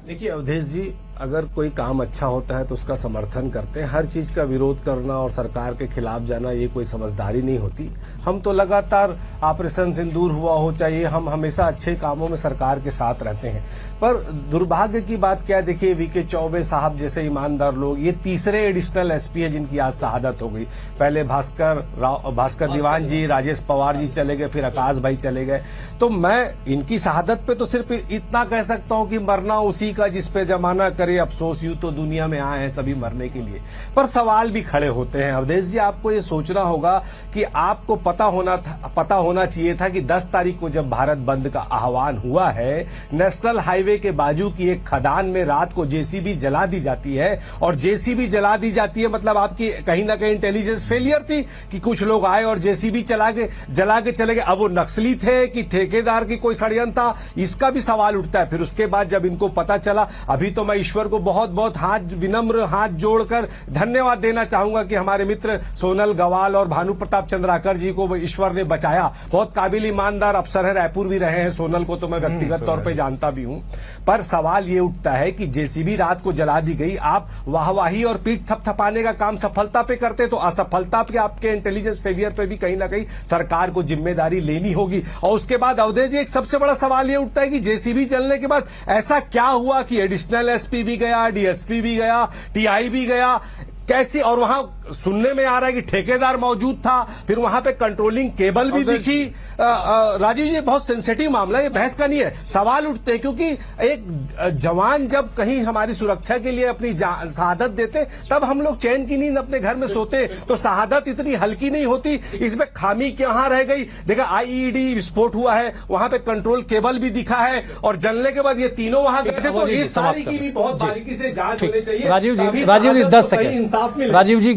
देखिए अवधेश जी, अगर कोई काम अच्छा होता है तो उसका समर्थन करते हैं। हर चीज का विरोध करना और सरकार के खिलाफ जाना ये कोई समझदारी नहीं होती। हम तो लगातार ऑपरेशन सिंदूर हुआ हो चाहिए, हम हमेशा अच्छे कामों में सरकार के साथ रहते हैं। पर दुर्भाग्य की बात क्या है, देखिए वीके चौबे साहब जैसे ईमानदार लोग, ये तीसरे एडिशनल एसपी है जिनकी आज शहादत हो गई। पहले भास्कर दीवान जी, राजेश पवार जी चले गए, फिर आकाश भाई चले गए। तो मैं इनकी शहादत पे तो सिर्फ इतना कह सकता हूं कि मरना उसी का जिस पे जमाना करे अफसोस, यूं तो दुनिया में आए हैं सभी मरने के लिए। पर सवाल भी खड़े होते हैं अवधेश जी, आपको ये सोचना होगा कि आपको पता होना चाहिए था कि 10 तारीख को जब भारत बंद का आह्वान हुआ है, नेशनल हाईवे के बाजू की एक खदान में रात को जेसीबी जला दी जाती है। और जेसीबी जला दी जाती है मतलब आपकी कहीं ना कहीं इंटेलिजेंस फेलियर थी कि कुछ लोग आए और जेसीबी जला के चले गए। अब वो नक्सली थे कि ठेकेदार की कोई षड्यंत्र था, इसका भी सवाल उठता है। फिर उसके बाद जब इनको पता चला, अभी तो मैं ईश्वर को बहुत बहुत विनम्र हाथ जोड़कर धन्यवाद देना चाहूंगा कि हमारे मित्र सोनल गवाल और भानु प्रताप चंद्राकर जी को ईश्वर ने बचाया। बहुत काबिल ईमानदार अफसर है, रायपुर भी रहे हैं। सोनल को तो मैं व्यक्तिगत तौर पर जानता भी हूं। पर सवाल ये उठता है कि जेसीबी रात को जला दी गई, आप वाहवाही और पीठ थपथपाने का काम सफलता पे करते तो असफलता पे, आपके इंटेलिजेंस फेलियर पे भी कहीं ना कहीं सरकार को जिम्मेदारी लेनी होगी। और उसके बाद अवधेश जी, एक सबसे बड़ा सवाल ये उठता है कि जेसीबी जलने के बाद ऐसा क्या हुआ कि एडिशनल एसपी भी गया, डीएसपी भी गया, टीआई भी गया, कैसी? और वहां सुनने में आ रहा है कि ठेकेदार मौजूद था, फिर वहां पे कंट्रोलिंग केबल भी दिखी। राजीव जी, बहुत सेंसिटिव मामला है, ये बहस का नहीं है। सवाल उठते हैं क्योंकि एक जवान जब कहीं हमारी सुरक्षा के लिए अपनी शहादत देते, तब हम लोग चैन की नींद अपने घर में सोते। तो शहादत इतनी हल्की नहीं होती, इसमें खामी कहां रह गई? देखा, आईईडी विस्फोट हुआ है, वहां पे कंट्रोल केबल भी दिखा है, और जलने के बाद ये तीनों वहां गए थे। तो इस सारी की भी बहुत बारीकी से जांच होनी चाहिए। राजीव जी 10 सेकंड। राजीव जी